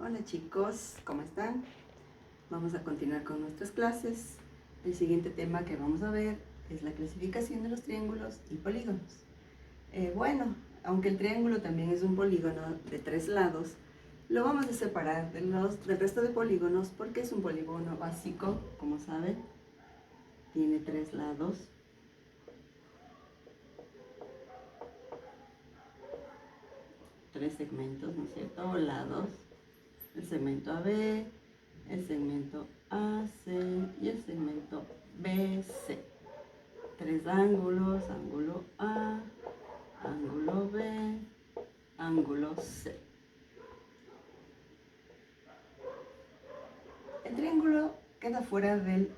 Hola chicos, ¿cómo están? Vamos a continuar con nuestras clases. El siguiente tema que vamos a ver es la clasificación de los triángulos y polígonos. Bueno, aunque el triángulo también es un polígono de 3 lados, lo vamos a separar del resto de polígonos porque es un polígono básico, como saben. Tiene 3 lados. Tres segmentos, ¿no es cierto? O lados. El segmento AB, el segmento AC y el segmento BC. Tres ángulos, ángulo A, ángulo B, ángulo C. El triángulo queda fuera de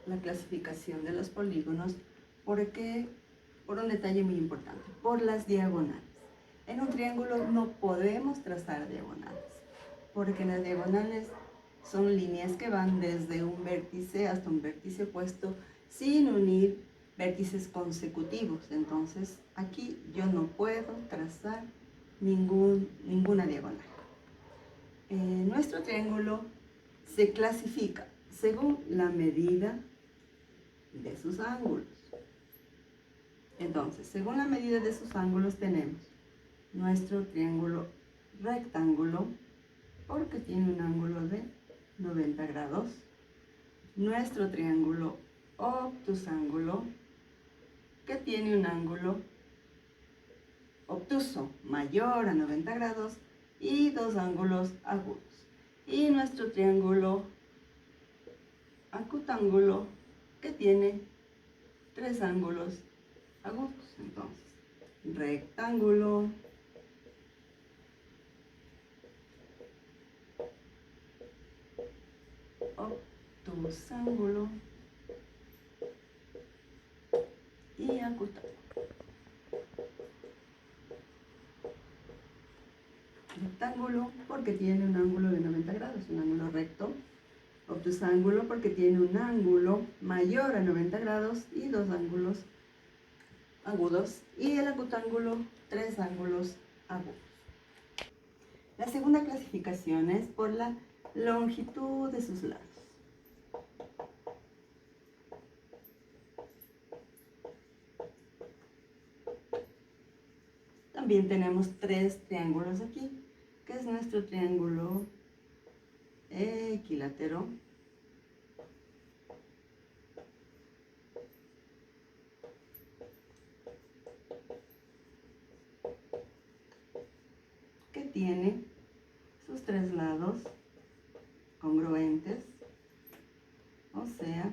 la clasificación de los polígonos porque, por un detalle muy importante, por las diagonales. En un triángulo no podemos trazar diagonales, porque las diagonales son líneas que van desde un vértice hasta un vértice opuesto sin unir vértices consecutivos. Entonces aquí yo no puedo trazar ninguna diagonal. Nuestro triángulo se clasifica según la medida de sus ángulos. Entonces, según la medida de sus ángulos tenemos nuestro triángulo rectángulo, porque tiene un ángulo de 90 grados. Nuestro triángulo obtusángulo, que tiene un ángulo obtuso mayor a 90 grados y dos ángulos agudos. Y nuestro triángulo acutángulo, que tiene 3 ángulos agudos. Entonces, rectángulo, obtusángulo y acutángulo. Rectángulo porque tiene un ángulo de 90 grados, un ángulo recto. Obtusángulo porque tiene un ángulo mayor a 90 grados y dos ángulos agudos. Y el acutángulo, 3 ángulos agudos. La segunda clasificación es por la longitud de sus lados. También tenemos 3 triángulos aquí, que es nuestro triángulo equilátero, que tiene sus 3 lados congruentes, o sea,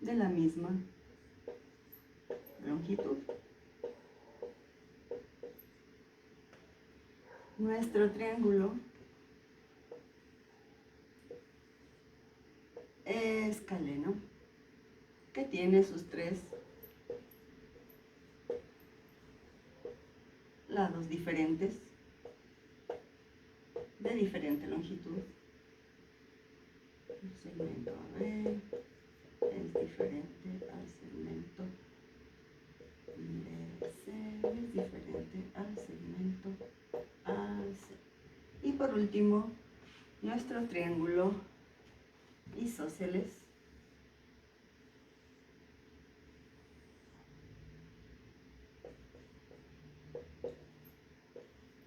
de la misma longitud. Nuestro triángulo escaleno, que tiene sus 3 lados diferentes, de diferente longitud. El segmento AB es diferente al segmento BC, es diferente al segmento AC. Y por último, nuestro triángulo isósceles,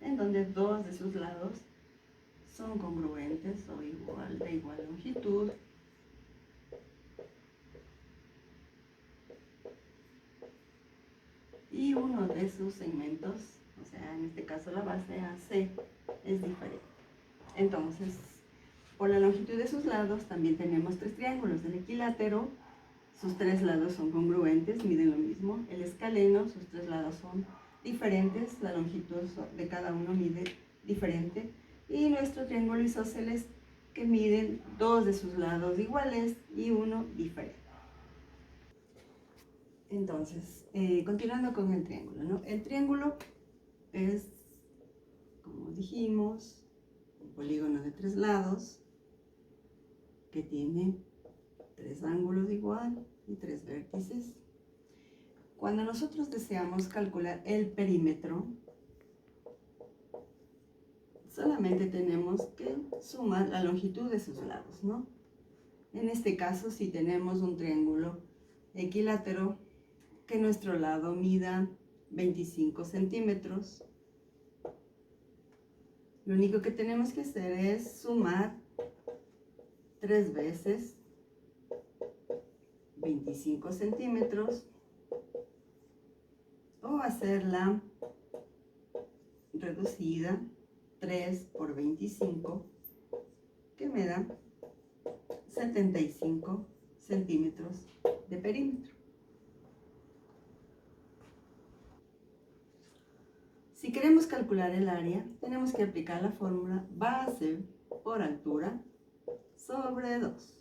en donde dos de sus lados son congruentes o de igual longitud, y uno de sus segmentos, o sea, en este caso la base AC, es diferente. Entonces, por la longitud de sus lados también tenemos 3 triángulos. El equilátero, sus 3 lados son congruentes, miden lo mismo. El escaleno, sus 3 lados son diferentes, la longitud de cada uno mide diferente. Y nuestro triángulo isósceles, que miden 2 de sus lados iguales y uno diferente. Entonces, continuando con el triángulo, ¿no? El triángulo es, como dijimos, un polígono de 3 lados que tiene 3 ángulos igual y 3 vértices. Cuando nosotros deseamos calcular el perímetro, solamente tenemos que suma la longitud de sus lados, ¿no? En este caso, si tenemos un triángulo equilátero, que nuestro lado mida 25 centímetros, lo único que tenemos que hacer es sumar 3 veces 25 centímetros o hacerla reducida 3 por 25, que me da 75 centímetros de perímetro. Si queremos calcular el área, tenemos que aplicar la fórmula base por altura sobre 2.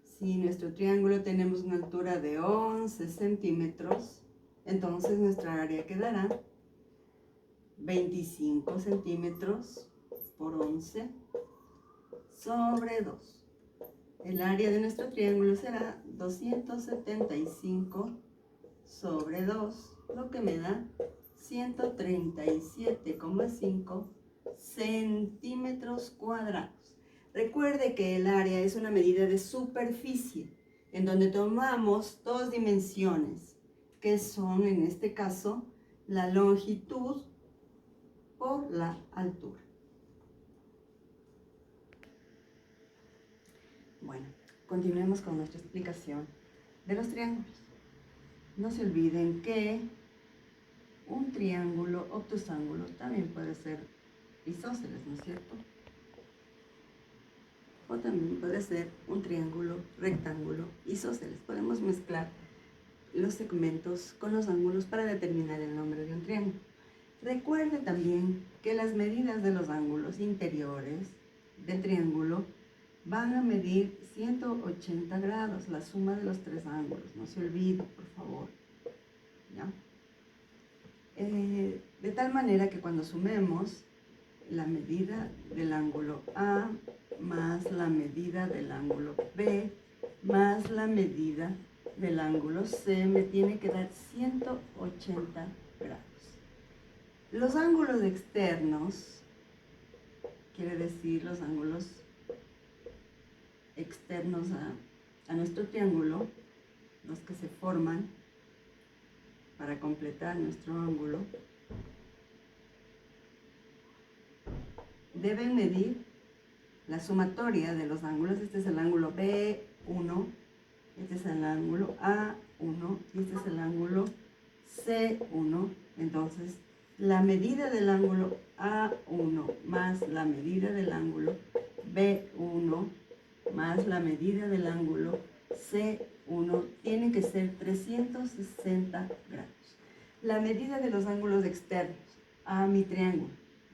Si nuestro triángulo tenemos una altura de 11 centímetros, entonces nuestra área quedará 25 centímetros por 11 sobre 2. El área de nuestro triángulo será 275 sobre 2, lo que me da 137,5 centímetros cuadrados. Recuerde que el área es una medida de superficie, en donde tomamos dos dimensiones, que son en este caso la longitud por la altura. Bueno, continuemos con nuestra explicación de los triángulos. No se olviden que un triángulo obtusángulo también puede ser isósceles, ¿no es cierto? O también puede ser un triángulo rectángulo isósceles. Podemos mezclar los segmentos con los ángulos para determinar el nombre de un triángulo. Recuerde también que las medidas de los ángulos interiores del triángulo van a medir 180 grados, la suma de los tres ángulos. No se olvide, por favor. ¿Ya? De tal manera que cuando sumemos la medida del ángulo A más la medida del ángulo B más la medida del ángulo C, me tiene que dar 180 grados. Los ángulos externos, quiere decir los ángulos externos a nuestro triángulo, los que se forman para completar nuestro ángulo, deben medir la sumatoria de los ángulos. Este es el ángulo B1, este es el ángulo A1 y este es el ángulo C1. Entonces, la medida del ángulo A1 más la medida del ángulo B1 más la medida del ángulo C1 tiene que ser 360 grados. La medida de los ángulos externos a mi triángulo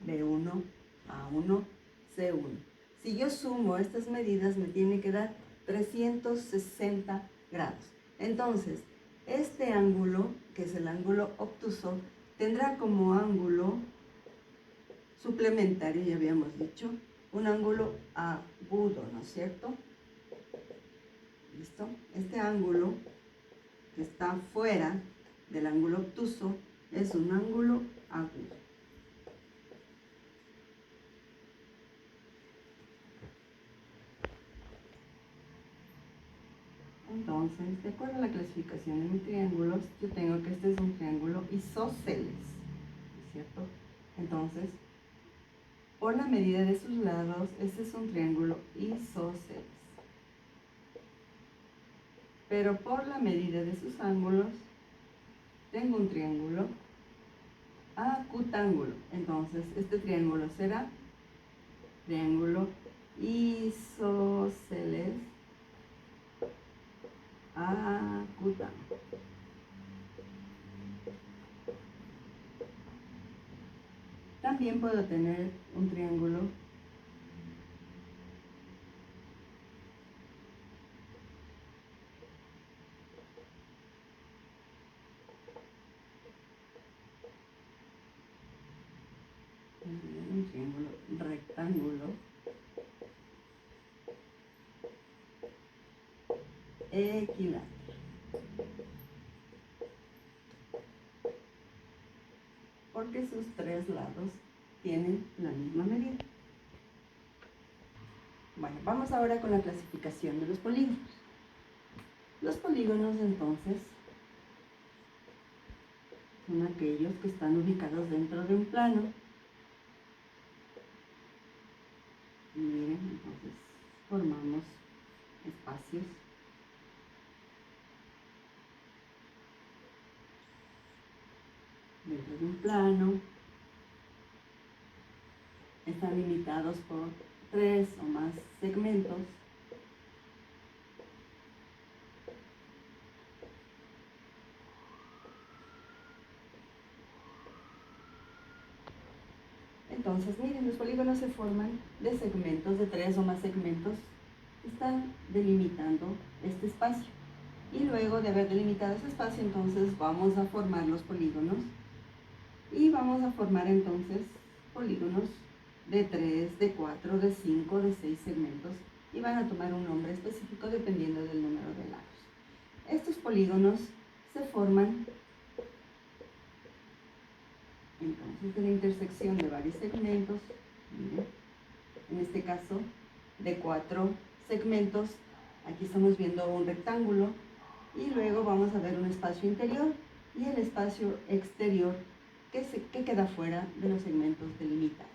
B1, A1, C1. Si yo sumo estas medidas, me tiene que dar 360 grados. Entonces, este ángulo, que es el ángulo obtuso, tendrá como ángulo suplementario, ya habíamos dicho, un ángulo agudo, ¿no es cierto? ¿Listo? Este ángulo que está fuera del ángulo obtuso es un ángulo agudo. Entonces, de acuerdo a la clasificación de mis triángulos, yo tengo que este es un triángulo isósceles, ¿no es cierto? Entonces, por la medida de sus lados, este es un triángulo isósceles. Pero por la medida de sus ángulos, tengo un triángulo acutángulo. Entonces, este triángulo será triángulo isósceles acutángulo. También puedo tener un triángulo rectángulo equilátero. Porque sus tres lados tienen la misma medida. Bueno, vamos ahora con la clasificación de los polígonos. Los polígonos, entonces, son aquellos que están ubicados dentro de un plano. Y miren, entonces formamos espacios. Dentro de un plano. Están limitados por 3 o más segmentos. Entonces, miren, los polígonos se forman de segmentos, de 3 o más segmentos. Están delimitando este espacio. Y luego de haber delimitado ese espacio, entonces vamos a formar los polígonos. Y vamos a formar entonces polígonos de 3, de 4, de 5, de 6 segmentos. Y van a tomar un nombre específico dependiendo del número de lados. Estos polígonos se forman entonces de la intersección de varios segmentos, miren, en este caso de 4 segmentos. Aquí estamos viendo un rectángulo y luego vamos a ver un espacio interior y el espacio exterior que queda fuera de los segmentos delimitados.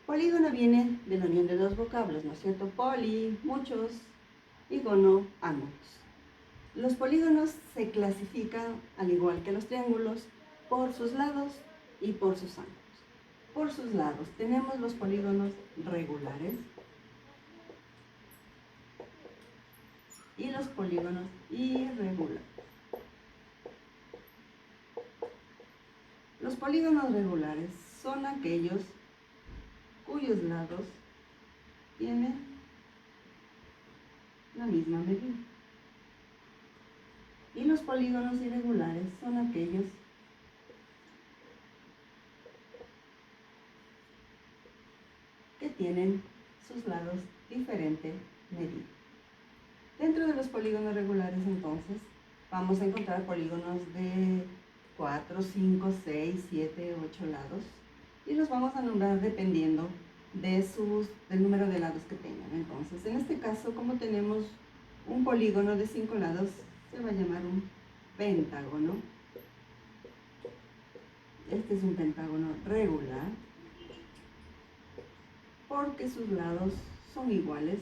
Polígono viene de la unión de dos vocablos, ¿no es cierto? Poli, muchos, y gono, ángulos. Los polígonos se clasifican, al igual que los triángulos, por sus lados y por sus ángulos. Por sus lados tenemos los polígonos regulares y los polígonos irregulares. Los polígonos regulares son aquellos cuyos lados tienen la misma medida. Y los polígonos irregulares son aquellos que tienen sus lados diferente medida. Dentro de los polígonos regulares, entonces, vamos a encontrar polígonos de 4, 5, 6, 7, 8 lados y los vamos a nombrar dependiendo del número de lados que tengan. Entonces, en este caso, como tenemos un polígono de 5 lados, se va a llamar un pentágono. Este es un pentágono regular porque sus lados son iguales.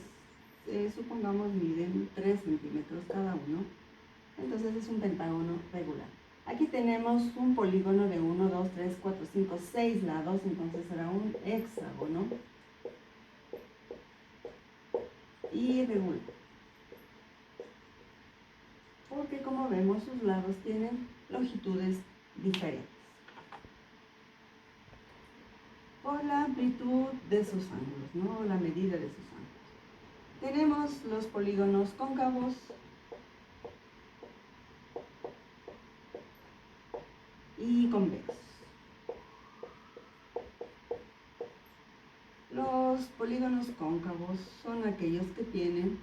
Supongamos miden 3 centímetros cada uno, entonces es un pentágono regular. Aquí tenemos un polígono de 1, 2, 3, 4, 5, 6 lados, entonces será un hexágono irregular. Porque como vemos sus lados tienen longitudes diferentes por la amplitud de sus ángulos, ¿no? La medida de sus ángulos. Tenemos los polígonos cóncavos y convexos. Los polígonos cóncavos son aquellos que tienen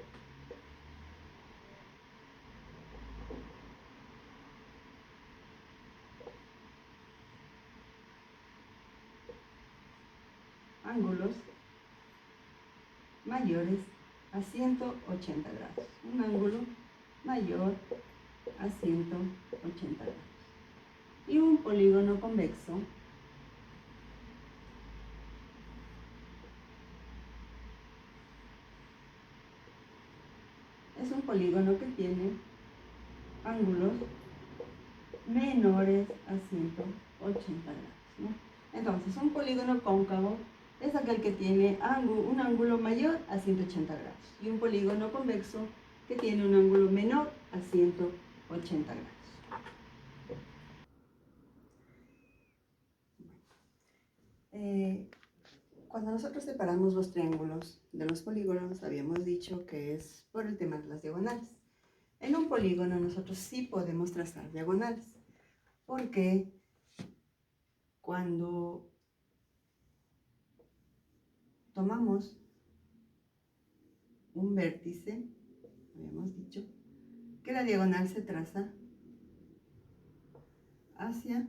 ángulos mayores a 180 grados. Un ángulo mayor a 180 grados. Y un polígono convexo es un polígono que tiene ángulos menores a 180 grados, ¿no? Entonces, un polígono cóncavo es aquel que tiene un ángulo mayor a 180 grados y un polígono convexo que tiene un ángulo menor a 180 grados. Cuando nosotros separamos los triángulos de los polígonos, habíamos dicho que es por el tema de las diagonales. En un polígono nosotros sí podemos trazar diagonales, porque cuando tomamos un vértice, habíamos dicho que la diagonal se traza hacia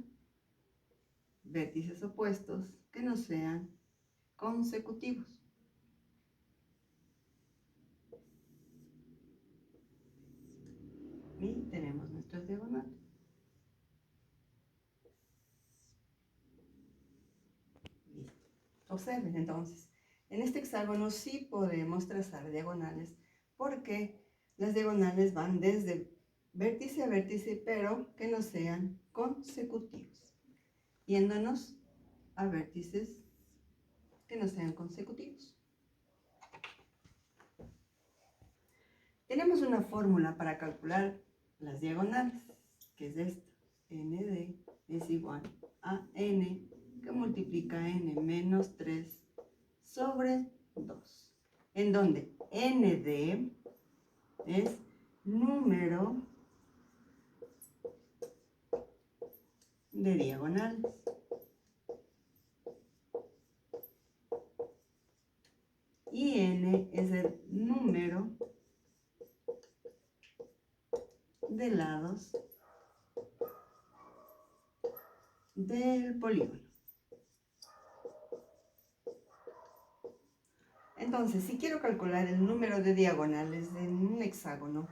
vértices opuestos que no sean consecutivos. Y tenemos nuestras diagonales. Listo. Observen entonces, en este hexágono sí podemos trazar diagonales porque las diagonales van desde vértice a vértice, pero que no sean consecutivos, yéndonos a vértices que no sean consecutivos. Tenemos una fórmula para calcular las diagonales, que es esta. ND es igual a n que multiplica n menos 3 sobre 2, en donde ND es número de diagonales. Y n es el número de lados del polígono. Entonces, si quiero calcular el número de diagonales en un hexágono,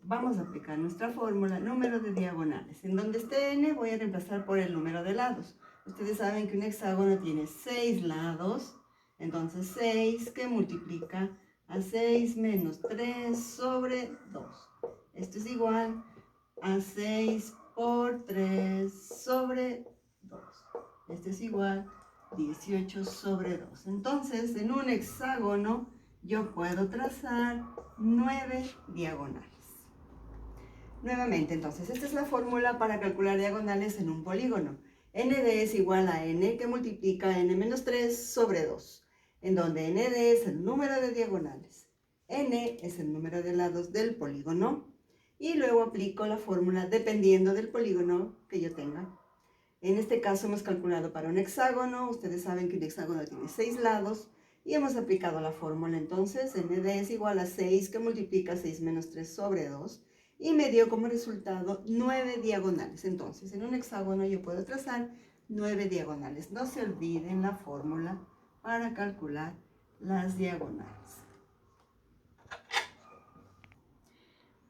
vamos a aplicar nuestra fórmula, número de diagonales. En donde esté n voy a reemplazar por el número de lados. Ustedes saben que un hexágono tiene 6 lados, entonces 6 que multiplica a 6 menos 3 sobre 2. Esto es igual a 6 por 3 sobre 2. Esto es igual a 18 sobre 2. Entonces, en un hexágono yo puedo trazar 9 diagonales. Nuevamente, entonces, esta es la fórmula para calcular diagonales en un polígono. ND es igual a n que multiplica n menos 3 sobre 2, en donde ND es el número de diagonales, n es el número de lados del polígono, y luego aplico la fórmula dependiendo del polígono que yo tenga. En este caso hemos calculado para un hexágono, ustedes saben que un hexágono tiene 6 lados, y hemos aplicado la fórmula. Entonces, ND es igual a 6 que multiplica 6 menos 3 sobre 2, y me dio como resultado 9 diagonales. Entonces, en un hexágono yo puedo trazar 9 diagonales. No se olviden la fórmula para calcular las diagonales.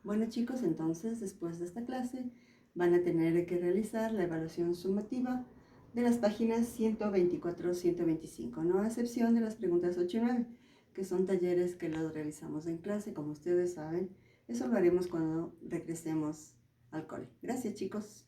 Bueno chicos, entonces después de esta clase van a tener que realizar la evaluación sumativa de las páginas 124 125, no a excepción de las preguntas 8 y 9, que son talleres que los realizamos en clase, como ustedes saben. Eso lo haremos cuando regresemos al cole. Gracias chicos.